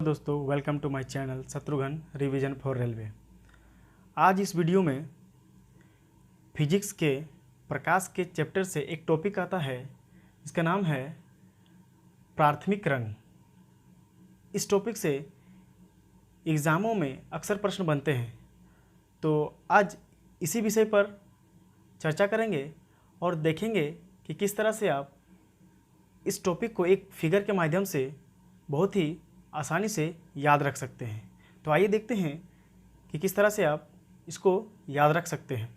दोस्तों, welcome to my channel Shatrughan revision for railway. आज इस वीडियो में फिजिक्स के प्रकाश के चैप्टर से एक टॉपिक आता है, इसका नाम है प्राथमिक रंग। इस टॉपिक से एग्ज़ामों में अक्सर प्रश्न बनते हैं, तो आज इसी विषय पर चर्चा करेंगे और देखेंगे कि किस तरह से आप इस टॉपिक को एक फिगर के माध्यम से बहुत ही आसानी से याद रख सकते हैं। तो आइए देखते हैं कि किस तरह से आप इसको याद रख सकते हैं।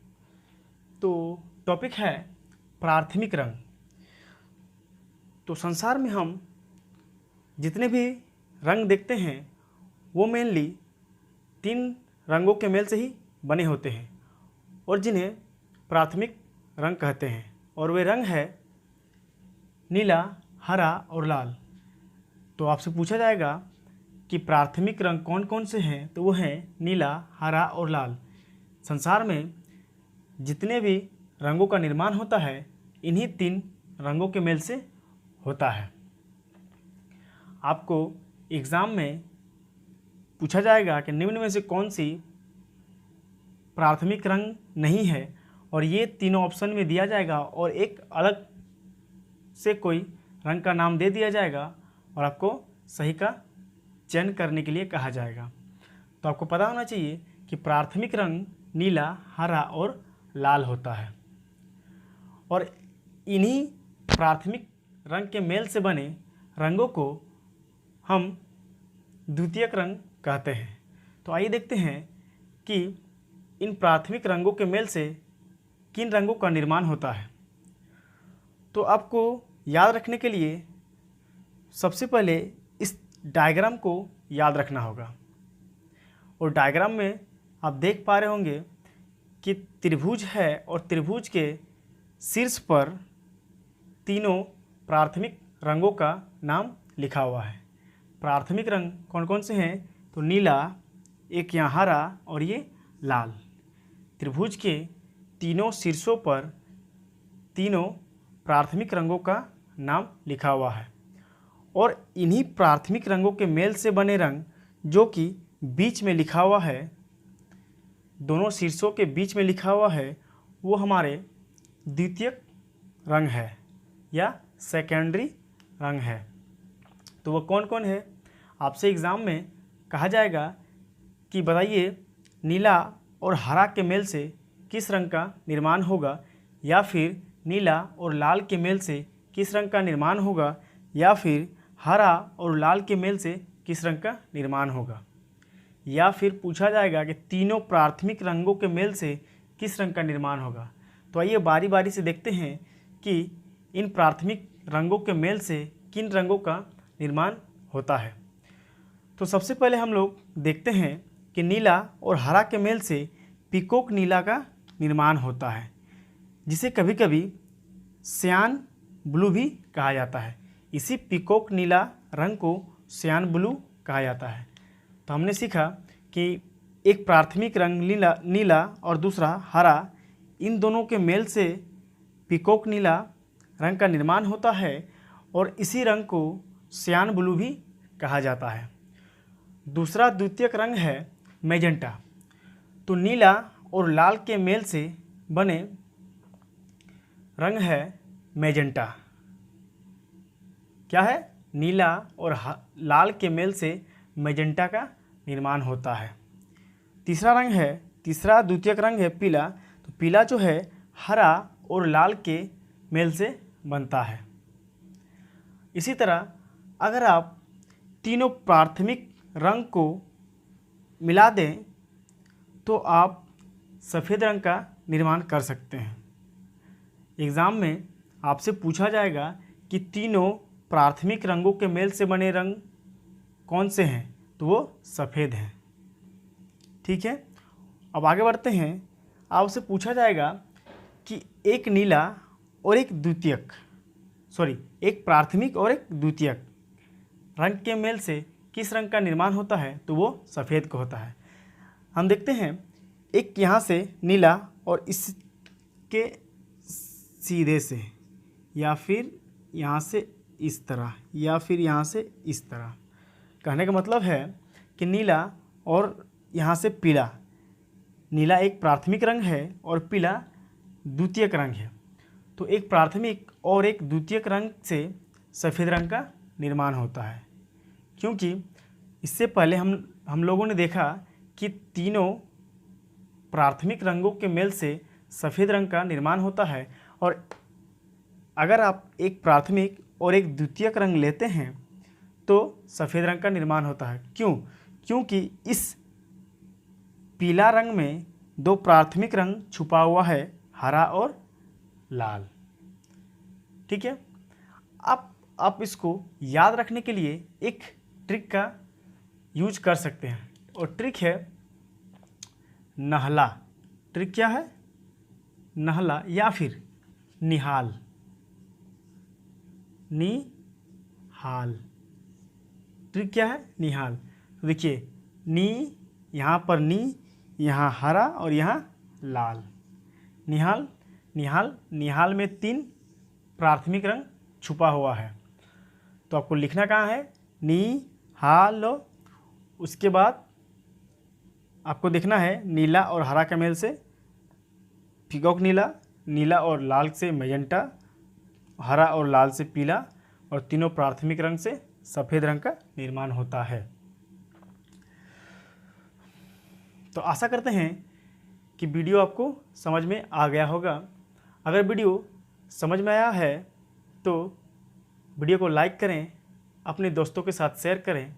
तो टॉपिक है प्राथमिक रंग। तो संसार में हम जितने भी रंग देखते हैं वो मेनली 3 रंगों के मेल से ही बने होते हैं और जिन्हें प्राथमिक रंग कहते हैं, और वे रंग है नीला, हरा और लाल। तो आपसे पूछा जाएगा कि प्राथमिक रंग कौन कौन से हैं, तो वो हैं नीला, हरा और लाल। संसार में जितने भी रंगों का निर्माण होता है इन्हीं 3 रंगों के मेल से होता है। आपको एग्ज़ाम में पूछा जाएगा कि निम्न में से कौन सी प्राथमिक रंग नहीं है, और ये तीनों ऑप्शन में दिया जाएगा और एक अलग से कोई रंग का नाम दे दिया जाएगा और आपको सही का चयन करने के लिए कहा जाएगा। तो आपको पता होना चाहिए कि प्राथमिक रंग नीला, हरा और लाल होता है, और इन्हीं प्राथमिक रंग के मेल से बने रंगों को हम द्वितीयक रंग कहते हैं। तो आइए देखते हैं कि इन प्राथमिक रंगों के मेल से किन रंगों का निर्माण होता है। तो आपको याद रखने के लिए सबसे पहले इस डायग्राम को याद रखना होगा, और डायग्राम में आप देख पा रहे होंगे कि त्रिभुज है और त्रिभुज के शीर्ष पर तीनों प्राथमिक रंगों का नाम लिखा हुआ है। प्राथमिक रंग कौन कौन से हैं, तो नीला, एक यहाँ हरा और ये लाल। त्रिभुज के तीनों शीर्षों पर तीनों प्राथमिक रंगों का नाम लिखा हुआ है, और इन्हीं प्राथमिक रंगों के मेल से बने रंग जो कि बीच में लिखा हुआ है, दोनों शीर्षों के बीच में लिखा हुआ है, वो हमारे द्वितीयक रंग है या सेकेंडरी रंग है। तो वो कौन कौन है, आपसे एग्ज़ाम में कहा जाएगा कि बताइए नीला और हरा के मेल से किस रंग का निर्माण होगा, या फिर नीला और लाल के मेल से किस रंग का निर्माण होगा, या फिर हरा और लाल के मेल से किस रंग का निर्माण होगा, या फिर पूछा जाएगा कि तीनों प्राथमिक रंगों के मेल से किस रंग का निर्माण होगा। तो आइए बारी बारी से देखते हैं कि इन प्राथमिक रंगों के मेल से किन रंगों का निर्माण होता है। तो सबसे पहले हम लोग देखते हैं कि नीला और हरा के मेल से पीकॉक नीला का निर्माण होता है, जिसे कभी कभी सियान ब्लू भी कहा जाता है। इसी पीकॉक नीला रंग को सियान ब्लू कहा जाता है। तो हमने सीखा कि एक प्राथमिक रंग नीला और दूसरा हरा, इन दोनों के मेल से पीकॉक नीला रंग का निर्माण होता है, और इसी रंग को सियान ब्लू भी कहा जाता है। दूसरा द्वितीयक रंग है मैजेंटा। तो नीला और लाल के मेल से बने रंग है मैजेंटा। क्या है, नीला और लाल के मेल से मैजेंटा का निर्माण होता है। तीसरा द्वितीयक रंग है पीला। तो पीला जो है हरा और लाल के मेल से बनता है। इसी तरह अगर आप तीनों प्राथमिक रंग को मिला दें तो आप सफ़ेद रंग का निर्माण कर सकते हैं। एग्ज़ाम में आपसे पूछा जाएगा कि तीनों प्राथमिक रंगों के मेल से बने रंग कौन से हैं, तो वो सफ़ेद हैं। ठीक है, अब आगे बढ़ते हैं। आपसे पूछा जाएगा कि एक नीला और एक प्राथमिक और एक द्वितीयक रंग के मेल से किस रंग का निर्माण होता है, तो वो सफ़ेद का होता है। हम देखते हैं, एक यहाँ से नीला और इसके सीधे से, या फिर यहाँ से इस तरह, या फिर यहाँ से इस तरह कहने का मतलब है कि नीला और यहाँ से पीला, नीला एक प्राथमिक रंग है और पीला द्वितीयक रंग है। तो एक प्राथमिक और एक द्वितीयक रंग से सफ़ेद रंग का निर्माण होता है, क्योंकि इससे पहले हम लोगों ने देखा कि तीनों प्राथमिक रंगों के मेल से सफ़ेद रंग का निर्माण होता है। और अगर आप एक प्राथमिक और एक द्वितीयक रंग लेते हैं तो सफ़ेद रंग का निर्माण होता है। क्यों? क्योंकि इस पीला रंग में दो प्राथमिक रंग छुपा हुआ है, हरा और लाल। ठीक है, आप इसको याद रखने के लिए एक ट्रिक का यूज कर सकते हैं, और ट्रिक है नहला। ट्रिक क्या है? नहला या फिर निहाल। निहाल, ट्रिक क्या है? निहाल। तो देखिए, नी, यहाँ पर नी, यहाँ हरा और यहाँ लाल। निहाल, निहाल, निहाल में 3 प्राथमिक रंग छुपा हुआ है। तो आपको लिखना कहाँ है? नी हाल। उसके बाद आपको देखना है नीला और हरा का मेल से पीकॉक नीला, नीला और लाल से मैजेंटा, हरा और लाल से पीला, और तीनों प्राथमिक रंग से सफ़ेद रंग का निर्माण होता है। तो आशा करते हैं कि वीडियो आपको समझ में आ गया होगा। अगर वीडियो समझ में आया है तो वीडियो को लाइक करें, अपने दोस्तों के साथ शेयर करें